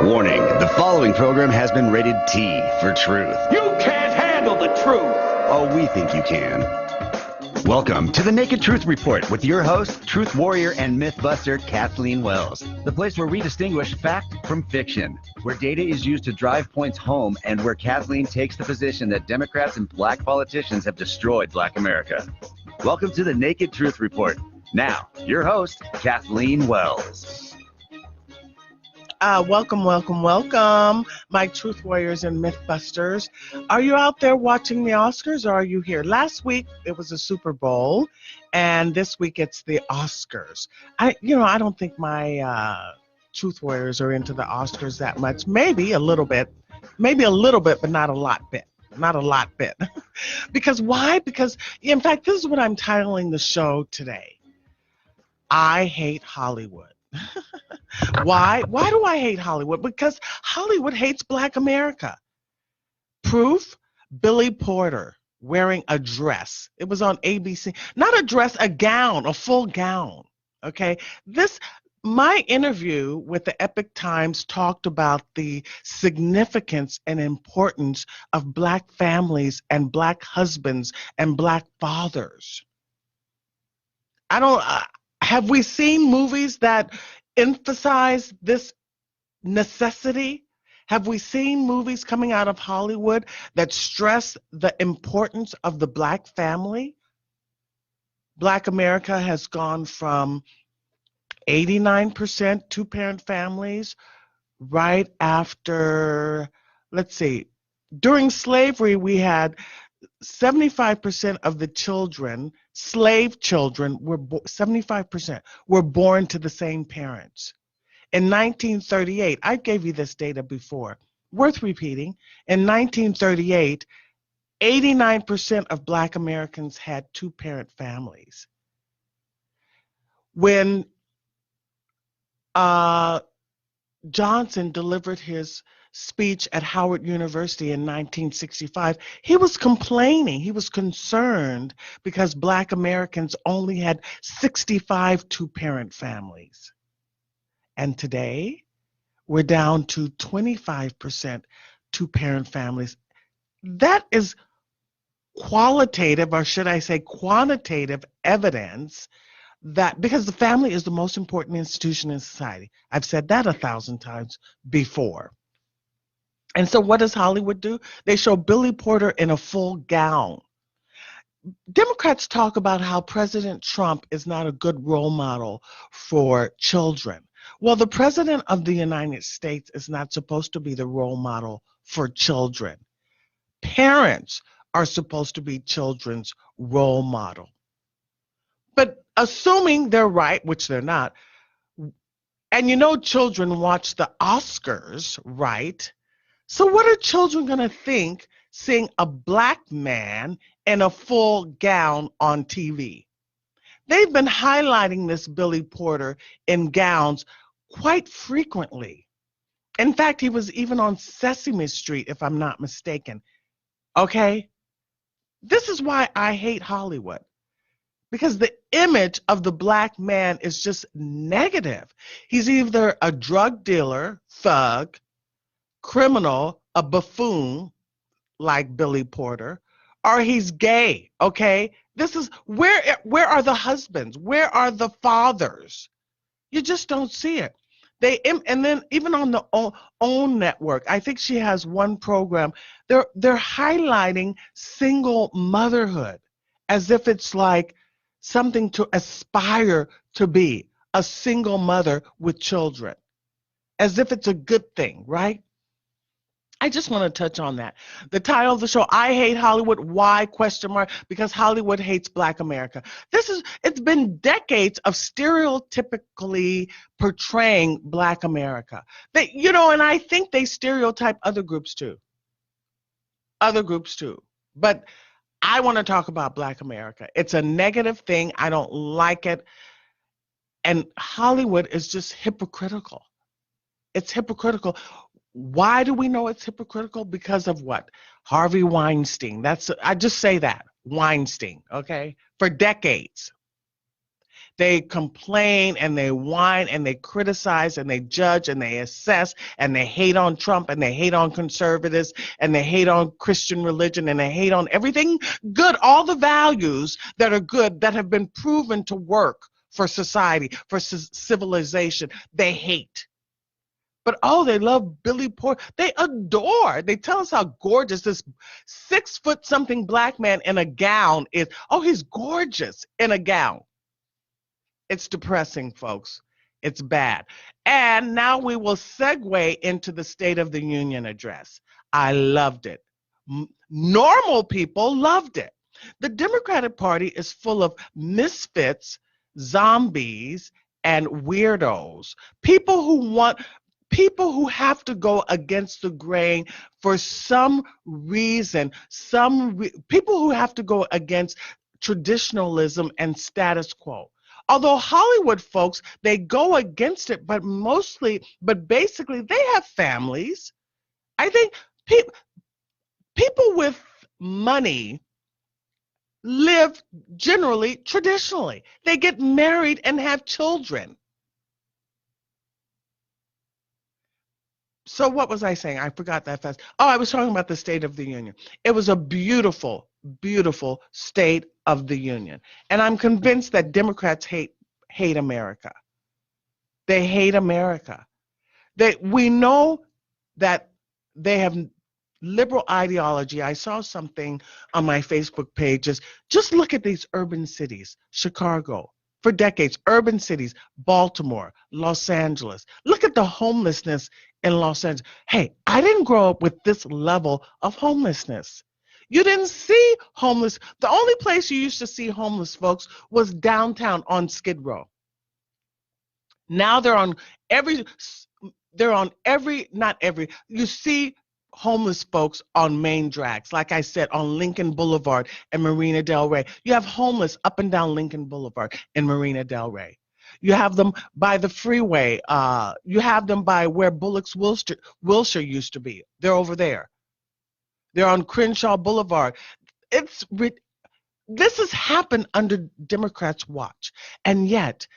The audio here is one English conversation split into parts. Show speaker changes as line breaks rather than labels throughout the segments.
Warning, the following program has been rated T for truth.
You can't handle the truth.
Oh, we think you can. Welcome to the Naked Truth Report with your host, truth warrior and mythbuster Kathleen Wells. The place where we distinguish fact from fiction, where data is used to drive points home, and where Kathleen takes the position that Democrats and black politicians have destroyed Black America. Welcome to the Naked Truth Report. Now, your host, Kathleen Wells.
Welcome, my truth warriors and mythbusters. Are you out there watching the Oscars, or are you here? Last week it was a Super Bowl, and this week it's the Oscars. I don't think my truth warriors are into the Oscars that much. Maybe a little bit, but not a lot bit. Because why? Because in fact, this is what I'm titling the show today. I hate Hollywood. Why do I hate Hollywood? Because Hollywood hates Black America. Proof, Billy Porter wearing a dress. It was on ABC. Not a dress, a gown, a full gown. Okay? My interview with the Epic Times talked about the significance and importance of Black families and Black husbands and Black fathers. Have we seen movies that emphasize this necessity? Have we seen movies coming out of Hollywood that stress the importance of the Black family? Black America has gone from 89% two-parent families right after, during slavery we had 75% of the children, slave children, 75% were born to the same parents. In 1938, I gave you this data before, worth repeating. In 1938, 89% of Black Americans had two-parent families. When Johnson delivered his speech at Howard University in 1965, he was complaining, he was concerned because Black Americans only had 65 two-parent families. And today, we're down to 25% two-parent families. That is qualitative, or should I say quantitative evidence that, because the family is the most important institution in society. I've said that 1,000 times before. And so what does Hollywood do? They show Billy Porter in a full gown. Democrats talk about how President Trump is not a good role model for children. Well, the President of the United States is not supposed to be the role model for children. Parents are supposed to be children's role model. But assuming they're right, which they're not, and children watch the Oscars, right? So what are children going to think seeing a Black man in a full gown on TV? They've been highlighting this Billy Porter in gowns quite frequently. In fact, he was even on Sesame Street, if I'm not mistaken. Okay? This is why I hate Hollywood. Because the image of the Black man is just negative. He's either a drug dealer, thug, criminal, a buffoon like Billy Porter, or he's gay, okay? This is, where are the husbands? Where are the fathers? You just don't see it. And then even on the OWN network, I think she has one program, they're highlighting single motherhood as if it's like something to aspire to be, a single mother with children, as if it's a good thing, right? I just want to touch on that. The title of the show, I Hate Hollywood, Why? ? Because Hollywood hates Black America. It's been decades of stereotypically portraying Black America. And I think they stereotype other groups too. But I want to talk about Black America. It's a negative thing. I don't like it. And Hollywood is just hypocritical. It's hypocritical. Why do we know it's hypocritical? Because of what? Harvey Weinstein. I just say that. Weinstein, okay? For decades. They complain and they whine and they criticize and they judge and they assess and they hate on Trump and they hate on conservatives and they hate on Christian religion and they hate on everything good, all the values that are good that have been proven to work for society, for civilization. They hate. But oh, they love Billy Porter. They adore. They tell us how gorgeous this 6 foot something black man in a gown is. Oh, he's gorgeous in a gown. It's depressing, folks. It's bad. And now we will segue into the State of the Union address. I loved it. Normal people loved it. The Democratic Party is full of misfits, zombies, and weirdos. People who have to go against the grain for some reason, people who have to go against traditionalism and status quo. Although Hollywood folks, they go against it, but basically they have families. I think people with money live generally traditionally. They get married and have children. So what was I saying? I forgot that fast. Oh, I was talking about the State of the Union. It was a beautiful, beautiful State of the Union. And I'm convinced that Democrats hate America. They hate America. We know that they have liberal ideology. I saw something on my Facebook page. Just look at these urban cities. Chicago, for decades, urban cities, Baltimore, Los Angeles. Look at the homelessness in Los Angeles. Hey, I didn't grow up with this level of homelessness. You didn't see homeless. The only place you used to see homeless folks was downtown on Skid Row. Now you see homeless folks on main drags, like I said, on Lincoln Boulevard and Marina Del Rey. You have homeless up and down Lincoln Boulevard and Marina Del Rey. You have them by the freeway. You have them by where Bullock's Wilshire used to be. They're over there. They're on Crenshaw Boulevard. This has happened under Democrats' watch. And yet,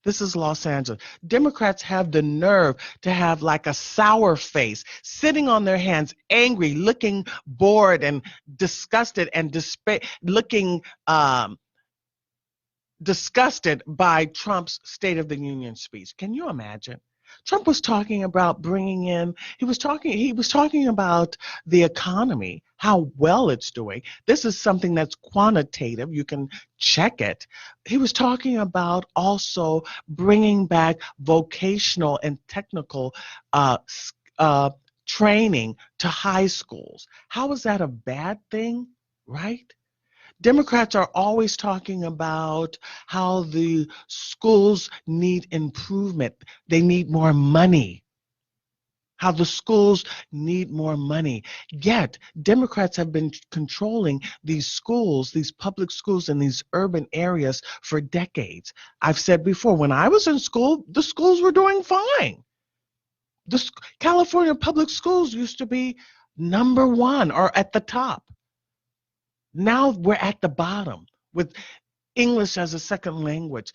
this is Los Angeles. Democrats have the nerve to have like a sour face, sitting on their hands, angry, looking bored and disgusted and looking disgusted by Trump's State of the Union speech. Can you imagine? Trump was talking about he was talking about the economy, how well it's doing. This is something that's quantitative. You can check it. He was talking about also bringing back vocational and technical training to high schools. How is that a bad thing, right? Democrats are always talking about how the schools need improvement. They need more money. How the schools need more money. Yet, Democrats have been controlling these schools, these public schools in these urban areas for decades. I've said before, when I was in school, the schools were doing fine. The California public schools used to be number one or at the top. Now we're at the bottom with English as a second language.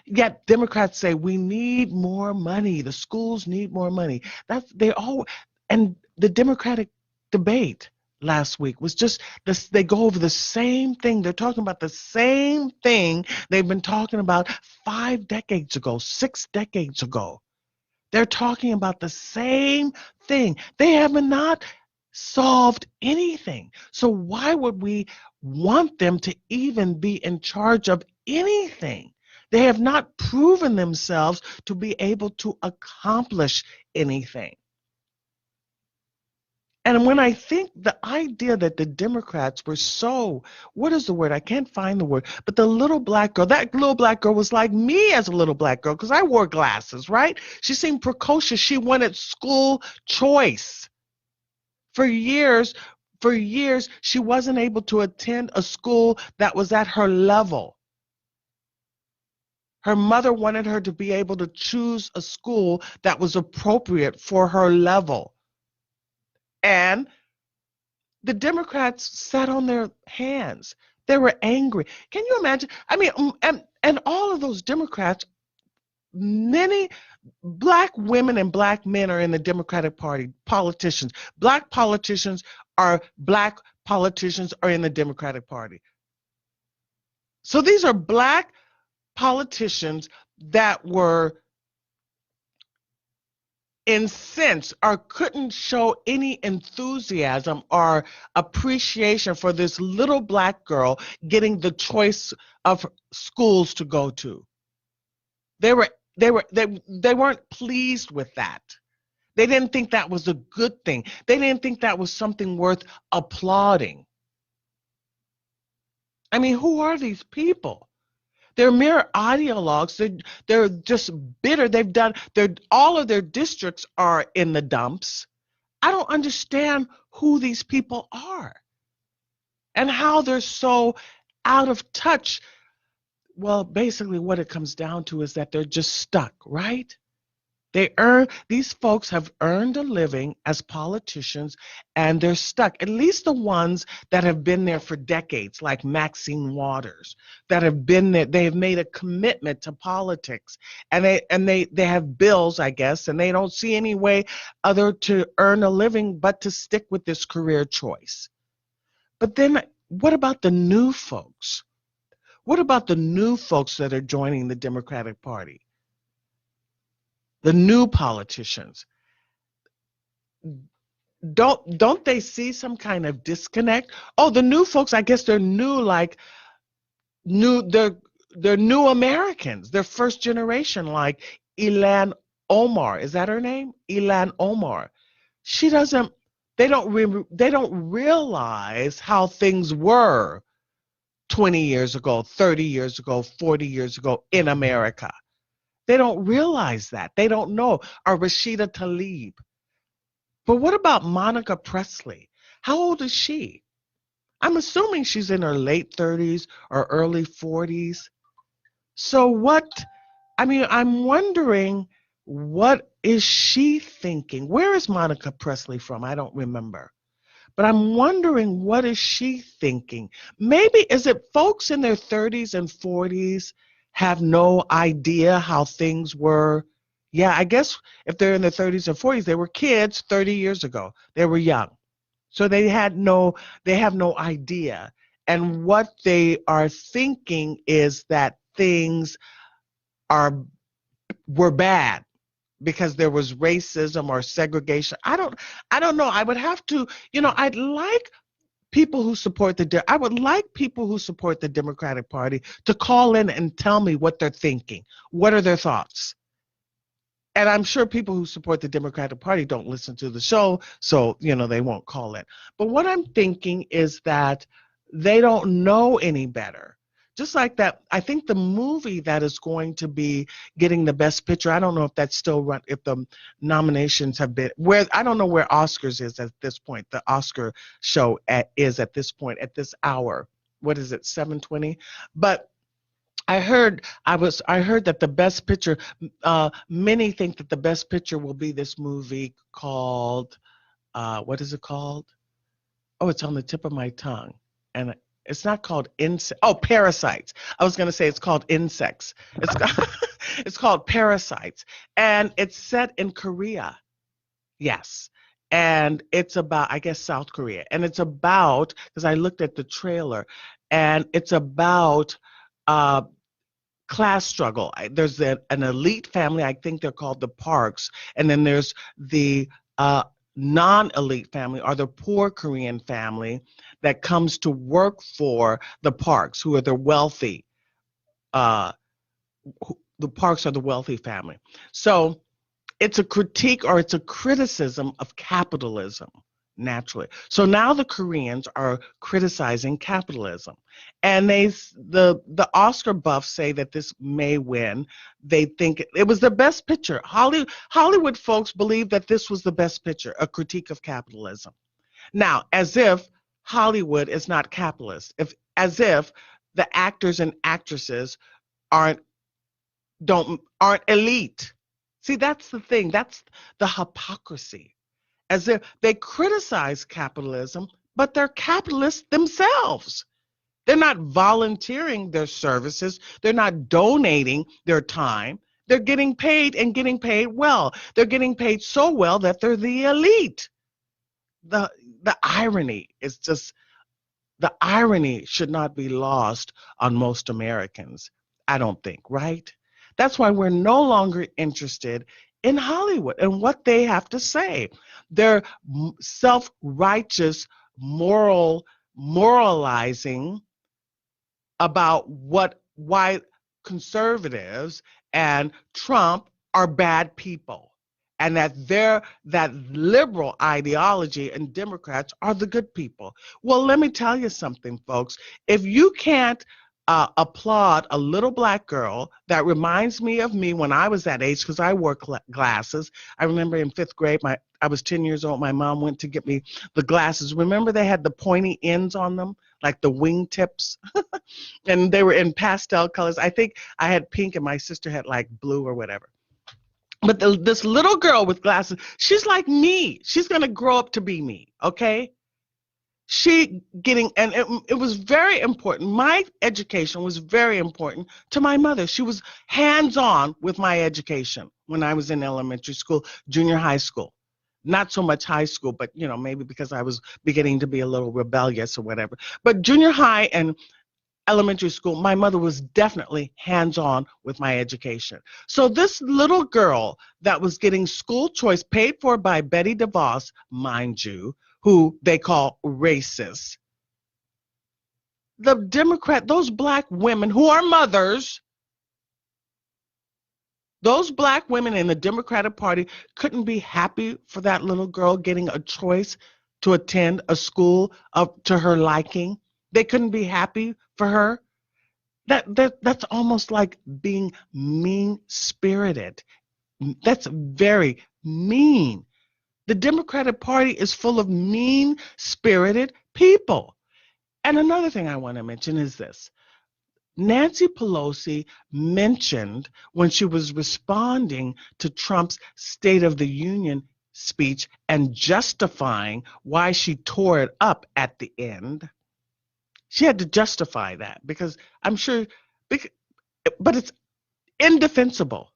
Yet Democrats say we need more money. The schools need more money. And the Democratic debate last week was just this. They go over the same thing. They're talking about the same thing they've been talking about 5 decades ago, 6 decades ago. They're talking about the same thing. They have not solved anything. So why would we want them to even be in charge of anything? They have not proven themselves to be able to accomplish anything. And when I think the idea that the Democrats were what is the word? I can't find the word, but that little black girl was like me as a little black girl because I wore glasses, right? She seemed precocious. She wanted school choice. For years, she wasn't able to attend a school that was at her level. Her mother wanted her to be able to choose a school that was appropriate for her level. And the Democrats sat on their hands. They were angry. Can you imagine? I mean, And all of those Democrats, many black women and black men are in the Democratic Party, politicians. Black politicians are in the Democratic Party. So these are black politicians that were incensed or couldn't show any enthusiasm or appreciation for this little black girl getting the choice of schools to go to. They weren't pleased with that. They didn't think that was a good thing. They didn't think that was something worth applauding. I mean, who are these people? They're mere ideologues. They're just bitter. All of their districts are in the dumps. I don't understand who these people are and how they're so out of touch. Well, basically what it comes down to is that they're just stuck, right? These folks have earned a living as politicians, and they're stuck. At least the ones that have been there for decades, like Maxine Waters, that have been there. They have made a commitment to politics, and they have bills, I guess, and they don't see any way other to earn a living but to stick with this career choice. But then, what about the new folks? What about the new folks that are joining the Democratic Party? The new politicians, don't they see some kind of disconnect? Oh, the new folks, I guess they're new, they're new Americans. They're first generation, like Ilhan Omar. Is that her name? Ilhan Omar. They don't realize how things were 20 years ago, 30 years ago, 40 years ago in America. They don't realize that. They don't know. Or Rashida Tlaib. But what about Monica Presley? How old is she? I'm assuming she's in her late 30s or early 40s. So I'm wondering, what is she thinking? Where is Monica Presley from? I don't remember. But I'm wondering, what is she thinking? Maybe, is it folks in their 30s and 40s have no idea how things were? Yeah, I guess if they're in their 30s and 40s, they were kids 30 years ago. They were young. So they have no idea. And what they are thinking is that things were bad because there was racism or segregation. I don't know. I would have to, I'd like people who support I would like people who support the Democratic Party to call in and tell me what they're thinking. What are their thoughts? And I'm sure people who support the Democratic Party don't listen to the show, so, they won't call in. But what I'm thinking is that they don't know any better. Just like that, I think the movie that is going to be getting the Best Picture, I don't know if that's still run, if the nominations have been, I don't know where Oscars is at this point. The Oscar show is at this point, at this hour. What is it, 7:20? But I heard that the Best Picture, many think that the Best Picture will be this movie called, what is it called? Oh, it's on the tip of my tongue. And it's not called Parasites. I was going to say it's called Insects. It's called Parasites. And it's set in Korea. Yes. And it's about, I guess, South Korea. And it's about, because I looked at the trailer, and it's about class struggle. There's an elite family, I think they're called the Parks, and then there's the non-elite family, or the poor Korean family that comes to work for the Parks, who are the wealthy. The Parks are the wealthy family. So it's a critique, or it's a criticism of capitalism, naturally. So now the Koreans are criticizing capitalism, and the Oscar buffs say that this may win. They think it was the Best Picture. Hollywood folks believe that this was the Best Picture, a critique of capitalism. Now, as if Hollywood is not capitalist, as if the actors and actresses aren't elite. See, that's the thing. That's the hypocrisy. As if they criticize capitalism, but they're capitalists themselves. They're not volunteering their services. They're not donating their time. They're getting paid and getting paid well. They're getting paid so well that they're the elite. The the irony is just the irony should not be lost on most Americans, I don't think, right? That's why we're no longer interested in Hollywood and what they have to say. Their self-righteous moralizing about why conservatives and Trump are bad people and that liberal ideology and Democrats are the good people. Well, let me tell you something, folks. If you can't applaud a little black girl that reminds me of me when I was that age, because I wore glasses. I remember in 5th grade, I was 10 years old. My mom went to get me the glasses. Remember they had the pointy ends on them, like the wing tips? And they were in pastel colors. I think I had pink and my sister had like blue or whatever. But this little girl with glasses, she's like me. She's going to grow up to be me, okay? It was very important. My education was very important to my mother. She was hands-on with my education when I was in elementary school, junior high school. Not so much high school, but maybe because I was beginning to be a little rebellious or whatever. But junior high and elementary school, my mother was definitely hands-on with my education. So this little girl that was getting school choice paid for by Betty DeVos, mind you, who they call racist. The Democrat, those black women who are mothers, those black women in the Democratic Party couldn't be happy for that little girl getting a choice to attend a school to her liking. They couldn't be happy for her. That's almost like being mean-spirited. That's very mean. The Democratic Party is full of mean-spirited people. And another thing I want to mention is this. Nancy Pelosi mentioned when she was responding to Trump's State of the Union speech and justifying why she tore it up at the end. She had to justify that because I'm sure, but it's indefensible,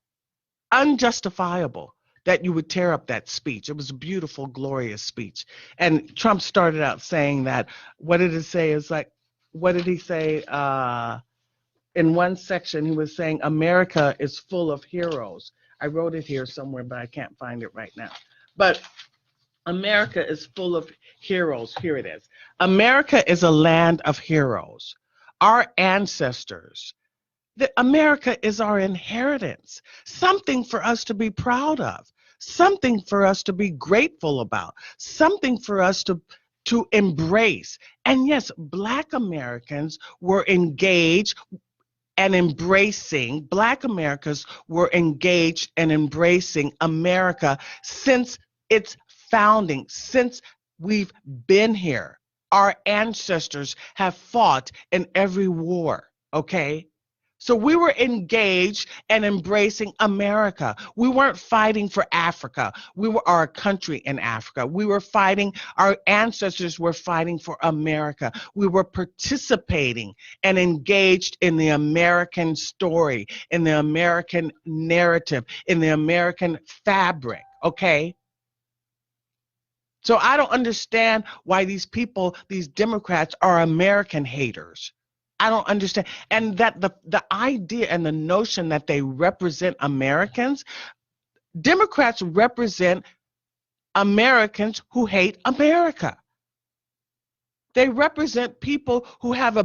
unjustifiable that you would tear up that speech. It was a beautiful, glorious speech. And Trump started out saying that, what did it say? It's like, what did he say? In one section, he was saying, America is full of heroes. I wrote it here somewhere, but I can't find it right now. But America is full of heroes. Here it is. America is a land of heroes. Our ancestors. America is our inheritance. Something for us to be proud of. Something for us to be grateful about. Something for us to embrace. And yes, Black Americans were engaged and embracing, Black Americans were engaged and embracing America since its founding, since we've been here. Our ancestors have fought in every war, okay? So we were engaged and embracing America. We weren't fighting for Africa. We were our country in Africa. We were fighting, our ancestors were fighting for America. We were participating and engaged in the American story, in the American narrative, in the American fabric, okay? So I don't understand why these people, these Democrats, are American haters. I don't understand. And that the idea and the notion that they represent Americans, Democrats represent Americans who hate America. They represent people who have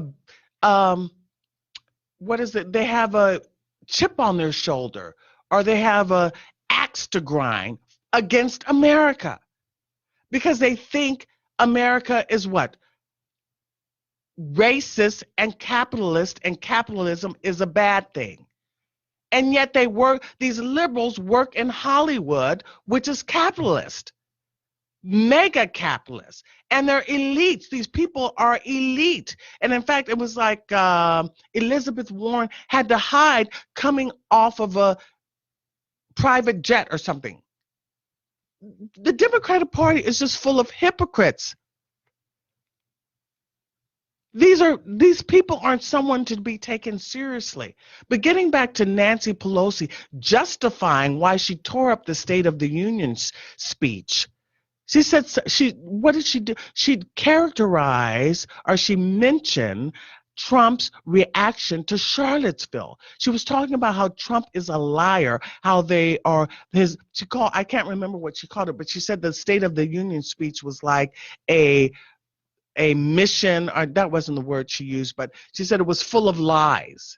they have a chip on their shoulder, or they have a axe to grind against America because they think America is what? Racist and capitalist, and capitalism is a bad thing. And yet these liberals work in Hollywood, which is capitalist, mega capitalist, and they're elites. These people are elite. And in fact, it was like Elizabeth Warren had to hide coming off of a private jet or something. The Democratic Party is just full of hypocrites. These people aren't someone to be taken seriously. But getting back to Nancy Pelosi justifying why she tore up the State of the Union speech, she said what did she do? She characterized or she mentioned Trump's reaction to Charlottesville. She was talking about how Trump is a liar, how they are I can't remember what she called it, but she said the State of the Union speech was like a mission, or that wasn't the word she used, but she said it was full of lies.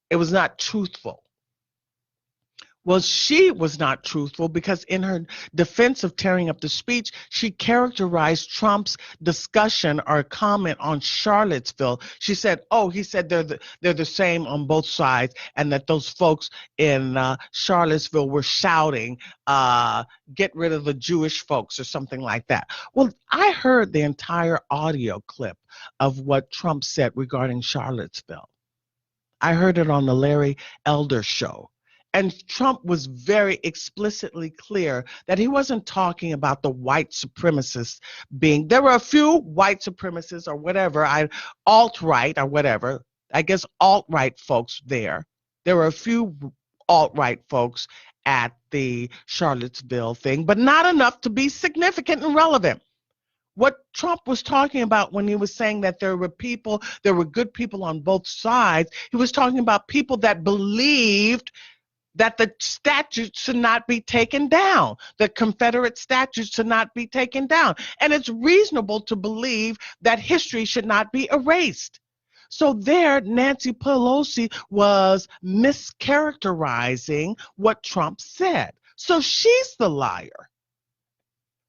It was not truthful. Well, she was not truthful because in her defense of tearing up the speech, she characterized Trump's discussion or comment on Charlottesville. She said, "Oh, he said they're the same on both sides, and that those folks in Charlottesville were shouting, get rid of the Jewish folks," or something like that. Well, I heard the entire audio clip of what Trump said regarding Charlottesville. I heard it on the Larry Elder show. And Trump was very explicitly clear that he wasn't talking about the white supremacists there were a few white supremacists or whatever, alt-right or whatever, I guess alt-right folks there. There were a few alt-right folks at the Charlottesville thing, but not enough to be significant and relevant. What Trump was talking about when he was saying that there were good people on both sides, he was talking about people that believed that the statutes should not be taken down, the Confederate statutes should not be taken down. And it's reasonable to believe that history should not be erased. So there, Nancy Pelosi was mischaracterizing what Trump said. So she's the liar.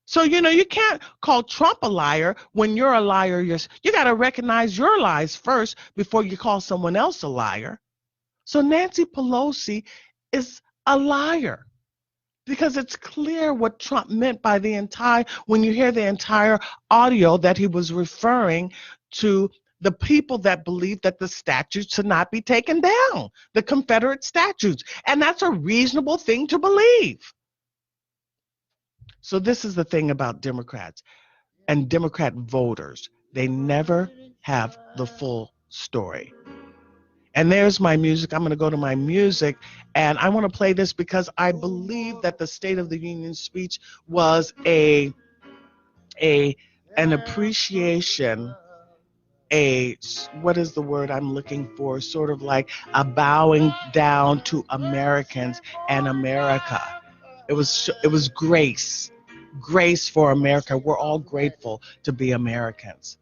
So, you can't call Trump a liar when you're a liar. You got to recognize your lies first before you call someone else a liar. So Nancy Pelosi is a liar because it's clear what Trump meant by when you hear the entire audio, that he was referring to the people that believe that the statutes should not be taken down, the Confederate statutes. And that's a reasonable thing to believe. So this is the thing about Democrats and Democrat voters. They never have the full story. And there's my music. I'm going to go to my music, and I want to play this because I believe that the State of the Union speech was an appreciation, what is the word I'm looking for? Sort of like a bowing down to Americans and America. It was grace for America. We're all grateful to be Americans.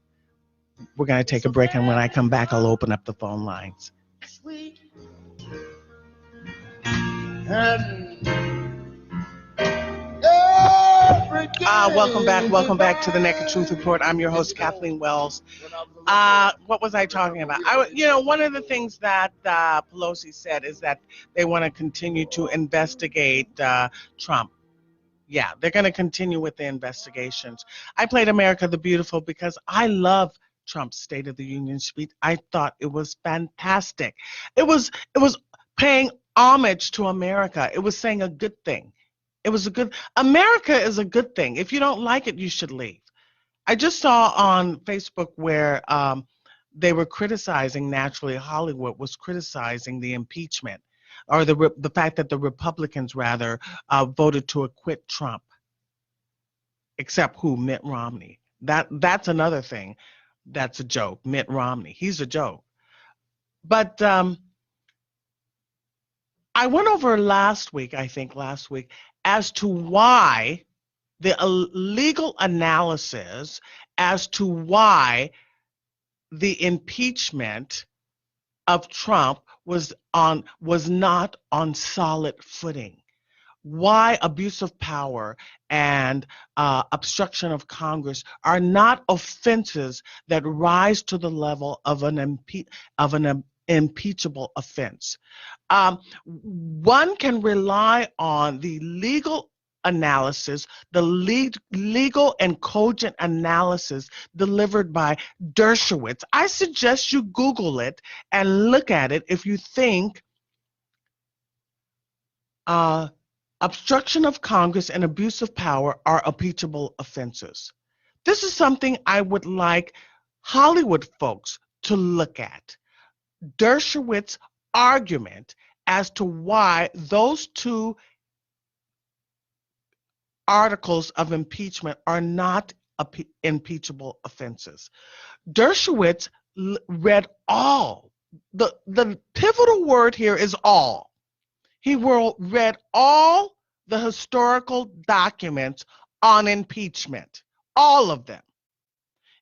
We're going to take a break, and when I come back, I'll open up the phone lines. Sweet. Welcome back to the Naked Truth Report. I'm your host, Kathleen Wells. What was I talking about? One of the things that Pelosi said is that they want to continue to investigate Trump. Yeah, they're going to continue with the investigations. I played America the Beautiful because I love Trump's State of the Union speech. I thought it was fantastic. It was paying homage to America. It was saying a good thing. America is a good thing. If you don't like it, you should leave. I just saw on Facebook where they were criticizing, naturally, Hollywood was criticizing the impeachment, or the fact that the Republicans rather voted to acquit Trump, except Mitt Romney. That's another thing. That's a joke. Mitt Romney, he's a joke. But I went over last week, as to why the legal analysis as to why the impeachment of Trump was not on solid footing. Why abuse of power and obstruction of Congress are not offenses that rise to the level of an impeachable offense. One can rely on the legal analysis, the legal and cogent analysis delivered by Dershowitz. I suggest you Google it and look at it if you think obstruction of Congress and abuse of power are impeachable offenses. This is something I would like Hollywood folks to look at Dershowitz's argument as to why those two articles of impeachment are not impeachable offenses. Dershowitz read all. The pivotal word here is all. He read all the historical documents on impeachment, all of them.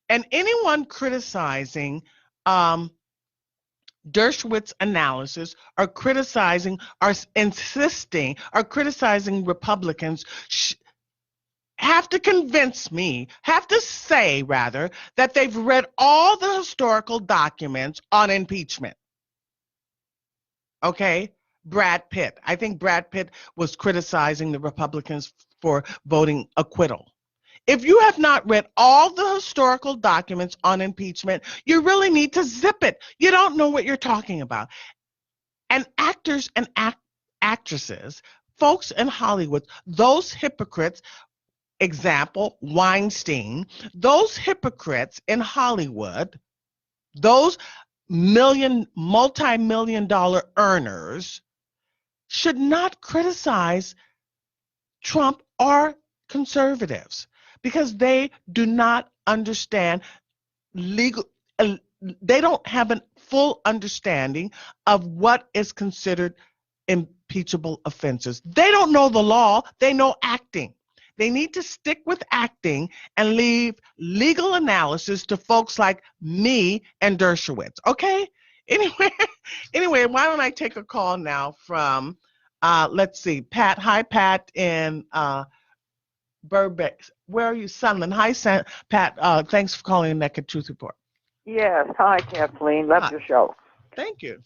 And anyone criticizing Dershowitz's analysis or criticizing or insisting or criticizing Republicans have to say rather, that they've read all the historical documents on impeachment. Okay? Brad Pitt. I think Brad Pitt was criticizing the Republicans for voting acquittal. If you have not read all the historical documents on impeachment, you really need to zip it. You don't know what you're talking about. And actors and actresses, folks in Hollywood, those hypocrites, example, Weinstein, those hypocrites in Hollywood, those multi-million dollar earners should not criticize Trump or conservatives because they do not understand legal, they don't have a full understanding of what is considered impeachable offenses. They don't know the law, they know acting. They need to stick with acting and leave legal analysis to folks like me and Dershowitz. Okay? Anyway, why don't I take a call now from, let's see, Pat. Hi, Pat in Burbank. Where are you, Sunland? Hi, Pat. Thanks for calling the Naked Truth Report.
Yes. Hi, Kathleen. Love your show.
Thank you.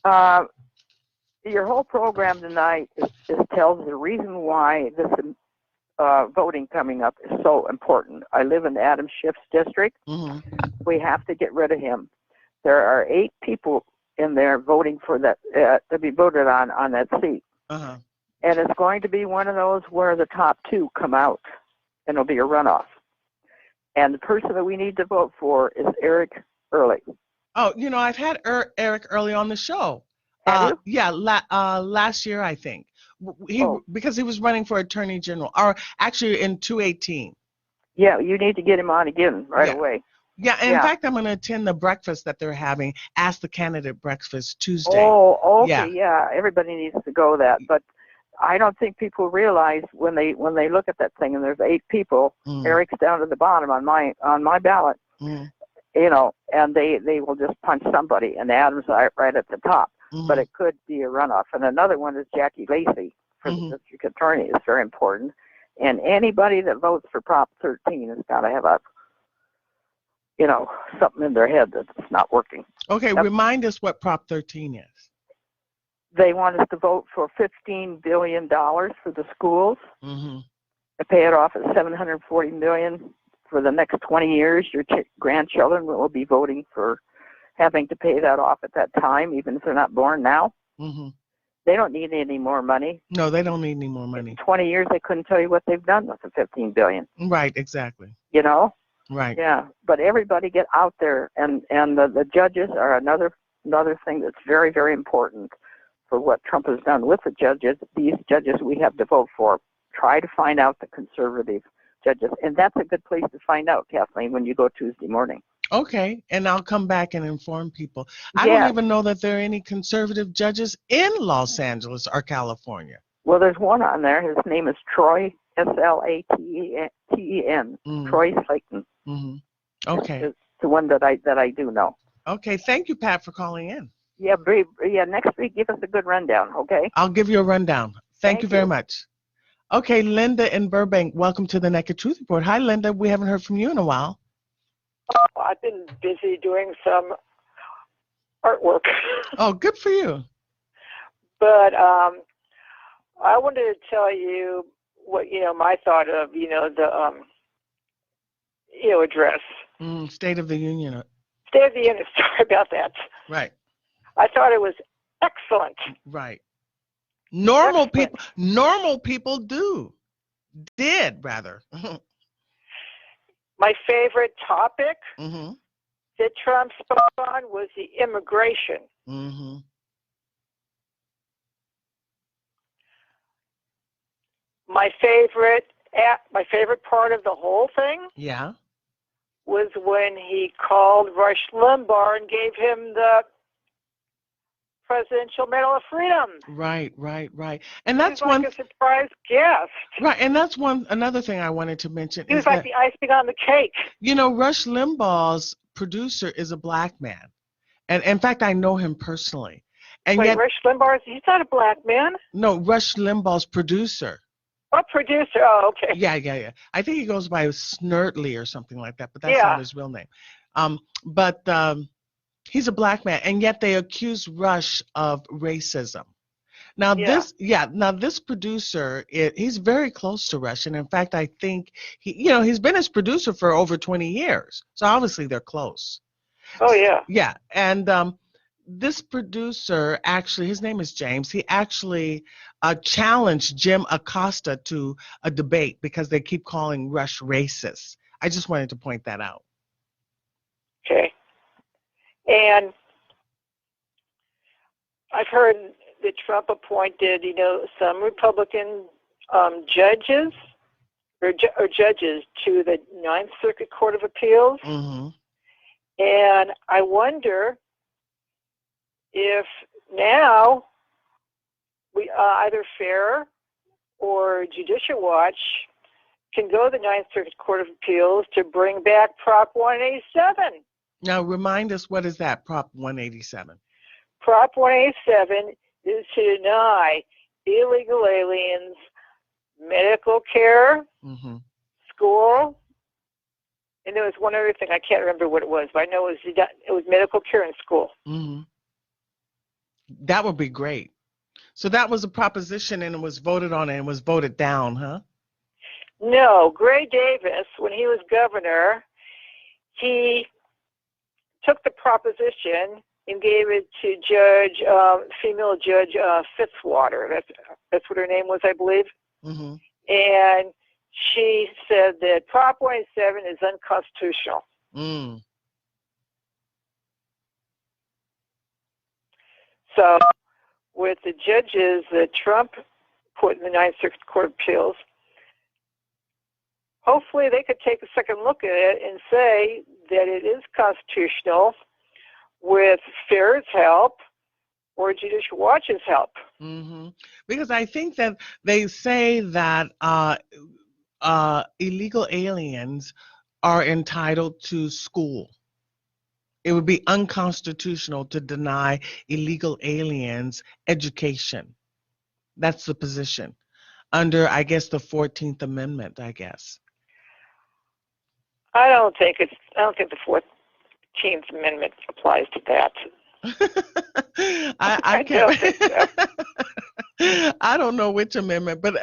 Your whole program tonight tells the reason why this voting coming up is so important. I live in Adam Schiff's district. Mm-hmm. We have to get rid of him. There are 8 people in there voting for that to be voted on that seat. Uh-huh. And it's going to be one of those where the top 2 come out, and it'll be a runoff. And the person that we need to vote for is Eric Early.
Oh, I've had Eric Early on the show.
Have you?
Yeah, last year, I think. Because he was running for Attorney General, or actually in 2018.
Yeah, you need to get him on again right away.
Yeah, and in fact, I'm going to attend the breakfast that they're having, Ask the Candidate Breakfast Tuesday.
Oh, okay, yeah. Everybody needs to go that, but I don't think people realize when they look at that thing and there's 8 people, Eric's down to the bottom on my ballot, and they will just punch somebody, and Adam's right at the top. But it could be a runoff. And another one is Jackie Lacey for the district attorney. It's very important. And anybody that votes for Prop 13 has got to have something in their head that's not working.
Okay, remind us what Prop 13 is.
They want us to vote for $15 billion for the schools. And pay it off at $740 million for the next 20 years. Your grandchildren will be voting for having to pay that off at that time, even if they're not born now. They don't need any more money.
No, they don't need any more money.
In 20 years, they couldn't tell you what they've done with the $15 billion.
Right, exactly.
Right. Yeah, but everybody get out there, and the judges are another thing that's very, very important for what Trump has done with the judges. These judges we have to vote for. Try to find out the conservative judges, and that's a good place to find out, Kathleen, when you go Tuesday morning.
Okay, and I'll come back and inform people. I don't even know that there are any conservative judges in Los Angeles or California.
Well, there's one on there. His name is Troy, Slaten. Troy Slaten.
Okay.
It's the one that I do know.
Okay, thank you, Pat, for calling in.
Yeah, next week, give us a good rundown, okay?
I'll give you a rundown. Thank you very much. Okay, Linda in Burbank, welcome to the Naked Truth Report. Hi, Linda. We haven't heard from you in a while.
I've been busy doing some artwork.
Oh, good for you.
But I wanted to tell you what, my thought of, the, address.
State of the Union.
State of the Union, sorry about that.
Right.
I thought it was excellent.
Right. Normal people did rather.
My favorite topic that Trump spoke on was the immigration.
Mm-hmm.
My favorite part of the whole thing was when he called Rush Limbaugh and gave him the Presidential Medal of Freedom.
Right. And that's
like a surprise guest.
Right, and that's another thing I wanted to mention.
He was like the icing on the cake.
Rush Limbaugh's producer is a black man. And in fact, I know him personally. And
Wait,
yet,
Rush Limbaugh, he's not a black man?
No, Rush Limbaugh's producer.
Oh, producer. Oh, okay.
Yeah. I think he goes by Snurtley or something like that, but that's not his real name. But he's a black man, and yet they accuse Rush of racism. Now this producer, he's very close to Rush, and in fact, I think he's been his producer for over 20 years. So obviously they're close.
Oh yeah.
Yeah, and this producer, actually, his name is James. He actually challenged Jim Acosta to a debate because they keep calling Rush racist. I just wanted to point that out.
Okay. And I've heard that Trump appointed, some Republican judges or judges to the Ninth Circuit Court of Appeals.
Mm-hmm.
And I wonder if now we either FAIR or Judicial Watch can go to the Ninth Circuit Court of Appeals to bring back Prop 187.
Now remind us, what is that, Prop 187?
Prop 187 is to deny illegal aliens medical care,
mm-hmm.
school, and there was one other thing. I can't remember what it was, but I know it was medical care and school.
Mm-hmm. That would be great. So that was a proposition, and it was voted on and was voted down, huh?
No, Gray Davis, when he was governor, he took the proposition and gave it to female Judge Fitzwater. That's what her name was, I believe.
Mm-hmm.
And she said that Prop 187 is unconstitutional.
Mm.
So with the judges that Trump put in the Ninth Circuit Court of Appeals, hopefully they could take a second look at it and say that it is constitutional with FAIR's help or Judicial Watch's help.
Mm-hmm. Because I think that they say that illegal aliens are entitled to school. It would be unconstitutional to deny illegal aliens education. That's the position under, I guess, the 14th Amendment, I guess.
I don't think the 14th Amendment applies to that.
I
don't think so.
I don't know which amendment, but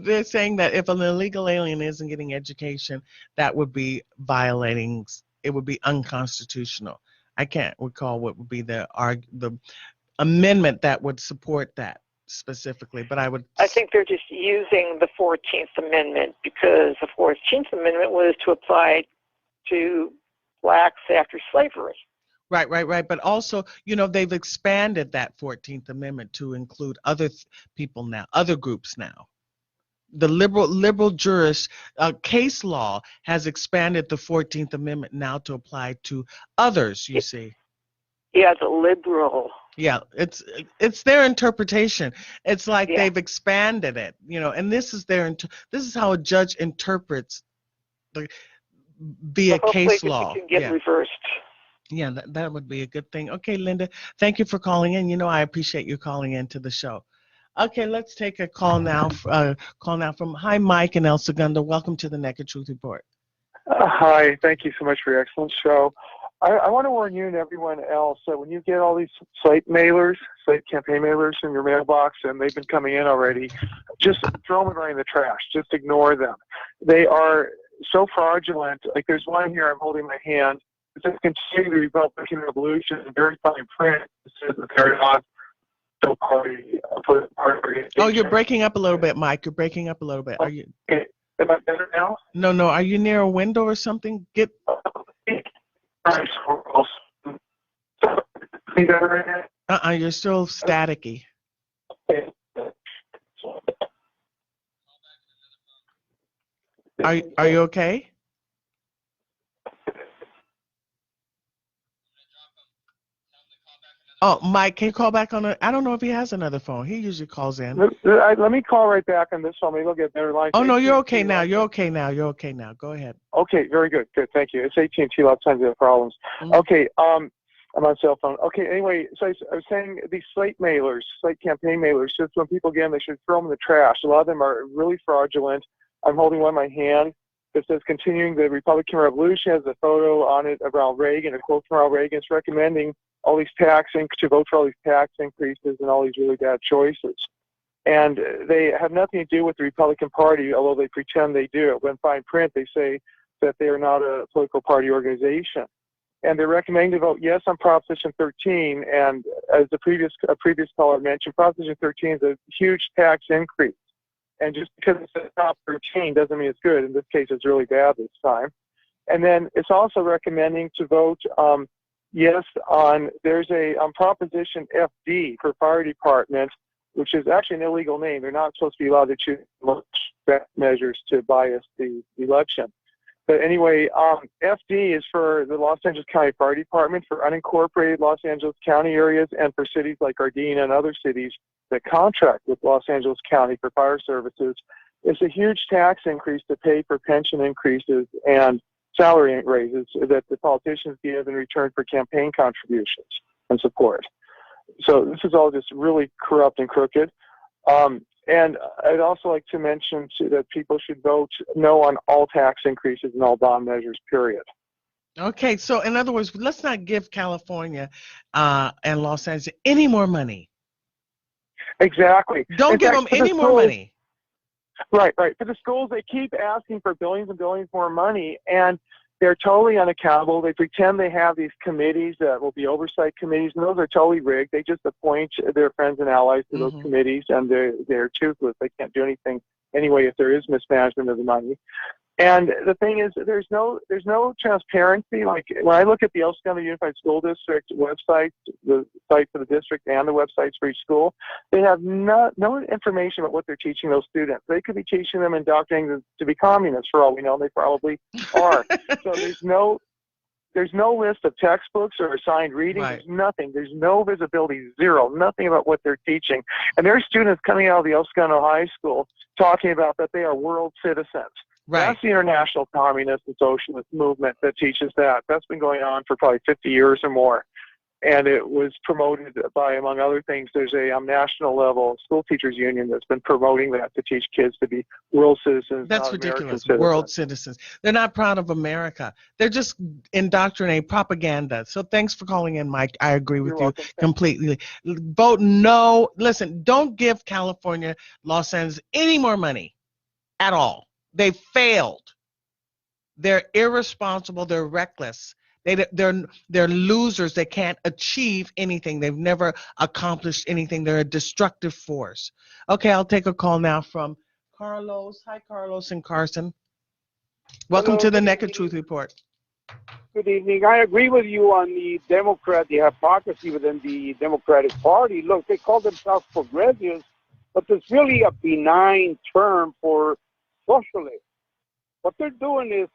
they're saying that if an illegal alien isn't getting education, that would be violating. It would be unconstitutional. I can't recall what would be the amendment that would support that specifically, but I think
they're just using the 14th Amendment because the 14th Amendment was to apply to blacks after slavery.
Right. But also, they've expanded that 14th Amendment to include other people now, other groups now. The liberal jurist case law has expanded the 14th Amendment now to apply to others, you see.
Yeah, the liberal.
Yeah, it's their interpretation. It's like they've expanded it, and this is this is how a judge interprets via case law.
It can get reversed.
Yeah, that would be a good thing. Okay, Linda, thank you for calling in. I appreciate you calling into the show. Okay, let's take a call now. Hi, Mike in El Segundo. Welcome to the Naked Truth Report.
Hi, thank you so much for your excellent show. I want to warn you and everyone else that when you get all these site campaign mailers in your mailbox, and they've been coming in already, just throw them right in the trash. Just ignore them. They are so fraudulent. Like there's one here I'm holding in my hand. It says continue the Republican Revolution in very fine print. It says that they're not so party.
Oh, you're breaking up a little bit, Mike. You're breaking up a little bit. Are you?
Okay. Am I better now?
No. Are you near a window or something? You're still staticky. Are you okay? Oh, Mike, can you call back on I don't know if he has another phone. He usually calls in.
Let me call right back on this phone. Maybe I'll get better line.
Oh, no, you're okay now. You're okay now. You're okay now. Go ahead.
Okay, very good. Good, thank you. It's AT&T. A lot of times they have problems. Mm-hmm. Okay, I'm on cell phone. Okay, anyway, so I was saying these slate mailers, slate campaign mailers, just when people get them, they should throw them in the trash. A lot of them are really fraudulent. I'm holding one in my hand. It says, continuing the Republican Revolution, has a photo on it of Ronald Reagan, a quote from Ronald Reagan. It's recommending all these to vote for all these tax increases and all these really bad choices. And they have nothing to do with the Republican Party, although they pretend they do. When fine print, they say that they are not a political party organization. And they're recommending to vote yes on Proposition 13. And as a previous caller mentioned, Proposition 13 is a huge tax increase. And just because it's a top 13 doesn't mean it's good. In this case, it's really bad this time. And then it's also recommending to vote yes on, there's a Proposition FD for fire department, which is actually an illegal name. They're not supposed to be allowed to choose measures to bias the election. But anyway, FD is for the Los Angeles County Fire Department for unincorporated Los Angeles County areas and for cities like Gardena and other cities that contract with Los Angeles County for fire services. It's a huge tax increase to pay for pension increases and salary raises that the politicians give in return for campaign contributions and support. So this is all just really corrupt and crooked. And I'd also like to mention that people should vote no on all tax increases and all bond measures, period.
Okay, so in other words, let's not give California and Los Angeles any more money.
Exactly.
Don't give them any more money.
Right. For the schools, they keep asking for billions and billions more money, and they're totally unaccountable. They pretend they have these committees that will be oversight committees, and those are totally rigged. They just appoint their friends and allies to those committees, and they're toothless. They can't do anything anyway if there is mismanagement of the money. And the thing is, there's no transparency. Like when I look at the El Segundo Unified School District website, the site for the district and the websites for each school, they have no information about what they're teaching those students. They could be teaching them, indoctrinating them to be communists for all we know. They probably are. So there's no list of textbooks or assigned reading. Right. There's nothing. There's no visibility, zero, nothing about what they're teaching. And there are students coming out of the El Segundo High School talking about that they are world citizens. Right. That's the international communist and socialist movement that teaches that. That's been going on for probably 50 years or more. And it was promoted by, among other things, there's a national level school teachers union that's been promoting that to teach kids to be world citizens.
That's ridiculous. World citizens. They're not proud of America. They're just indoctrinating propaganda. So thanks for calling in, Mike. I agree with you completely. Vote no. Listen, don't give California, Los Angeles any more money at all. They failed. They're irresponsible. They're reckless. They're losers. They can't achieve anything. They've never accomplished anything. They're a destructive force. Okay, I'll take a call now from Carlos. Hi, Carlos and Carson. Welcome to the Naked Truth Report.
Good evening. I agree with you on the hypocrisy within the Democratic Party. Look, they call themselves progressives, but it's really a benign term for socialists. What they're doing is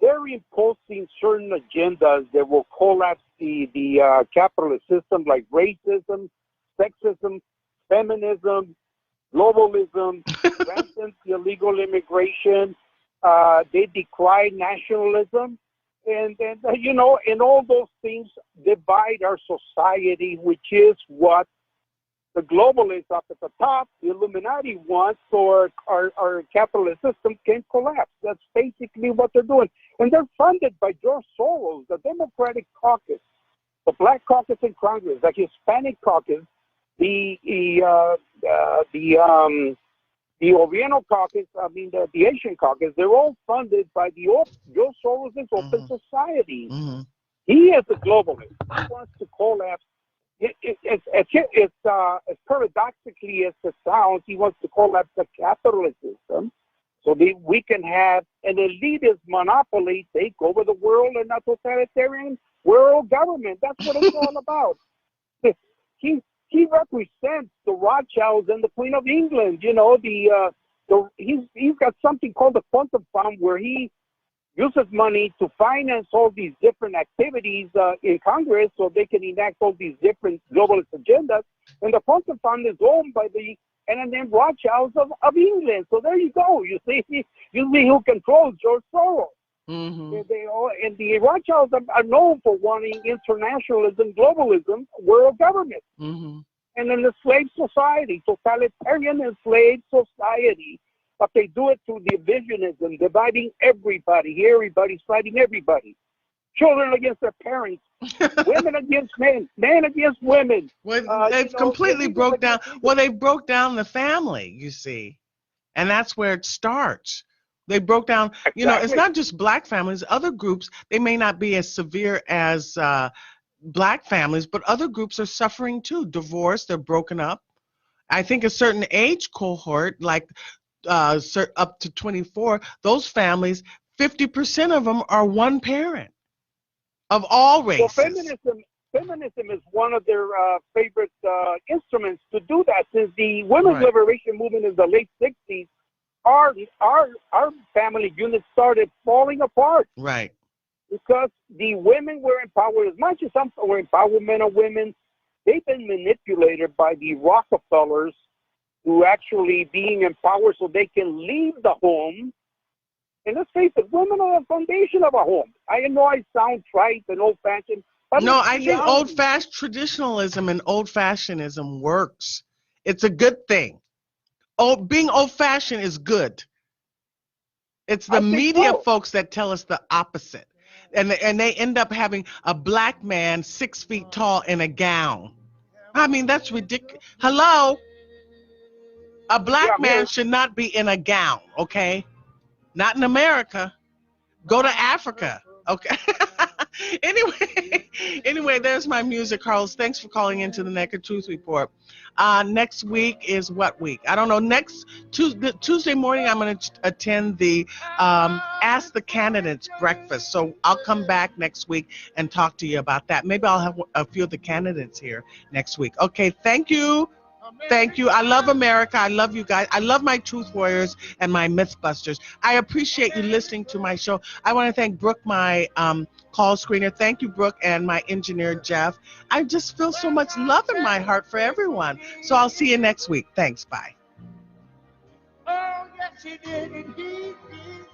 they're imposing certain agendas that will collapse the capitalist system, like racism, sexism, feminism, globalism, rampant illegal immigration. They decry nationalism, and all those things divide our society, which is what the globalists up at the top, the Illuminati wants, so our capitalist system can collapse. That's basically what they're doing. And they're funded by George Soros, the Democratic Caucus, the Black Caucus in Congress, the Hispanic Caucus, the Oriental Caucus, the Asian Caucus. They're all funded by George Soros' Open Society. Mm-hmm. He is a globalist. He wants to collapse. As paradoxically as it sounds, he wants to collapse the capitalist system so we can have an elitist monopoly take over the world and a totalitarian world government. That's what it's all about. He represents the Rothschilds and the Queen of England. You know, he's got something called the Quantum Fund, where he uses money to finance all these different activities in Congress, so they can enact all these different globalist agendas. And the Quantum Fund is owned by the and Rothschilds of England. So there you go. You see who controls George Soros.
Mm-hmm.
And the Rothschilds are known for wanting internationalism, globalism, world government.
Mm-hmm.
And an enslaved society, totalitarian enslaved society. But they do it through divisionism, dividing everybody. Everybody's fighting everybody. Children against their parents, women against men, men against women.
Well, they've completely broke down. Well, they broke down the family, you see, and that's where it starts. They broke down.
Exactly.
You know, it's not just black families. Other groups, they may not be as severe as black families, but other groups are suffering too. Divorce, they're broken up. I think a certain age cohort, like up to 24, those families, 50% of them are one parent of all races.
Well, feminism is one of their favorite instruments to do that. Since the women's liberation movement in the late 60s, our family unit started falling apart.
Right.
Because the women were empowered, as much as some were empowerment of women, they've been manipulated by the Rockefellers to actually being empowered so they can leave the home. And let's face it, women are the foundation of a home. I know I sound trite and old-fashioned, but
no, I think old-fashioned traditionalism and old-fashionism works. It's a good thing. Being old-fashioned is good. It's the media folks that tell us the opposite. And they end up having a black man 6 feet tall in a gown. I mean, that's ridiculous. Hello? A black man should not be in a gown, okay? Not in America. Go to Africa, okay? Anyway, there's my music, Carlos. Thanks for calling into the Naked Truth Report. Next week is what week? I don't know. Next Tuesday morning, I'm going to attend the Ask the Candidates breakfast. So I'll come back next week and talk to you about that. Maybe I'll have a few of the candidates here next week. Okay, thank you. Thank you. I love America. I love you guys. I love my Truth Warriors and my Mythbusters. I appreciate you listening to my show. I want to thank Brooke, my call screener. Thank you, Brooke, and my engineer, Jeff. I just feel so much love in my heart for everyone. So I'll see you next week. Thanks. Bye. Oh, yes, he did.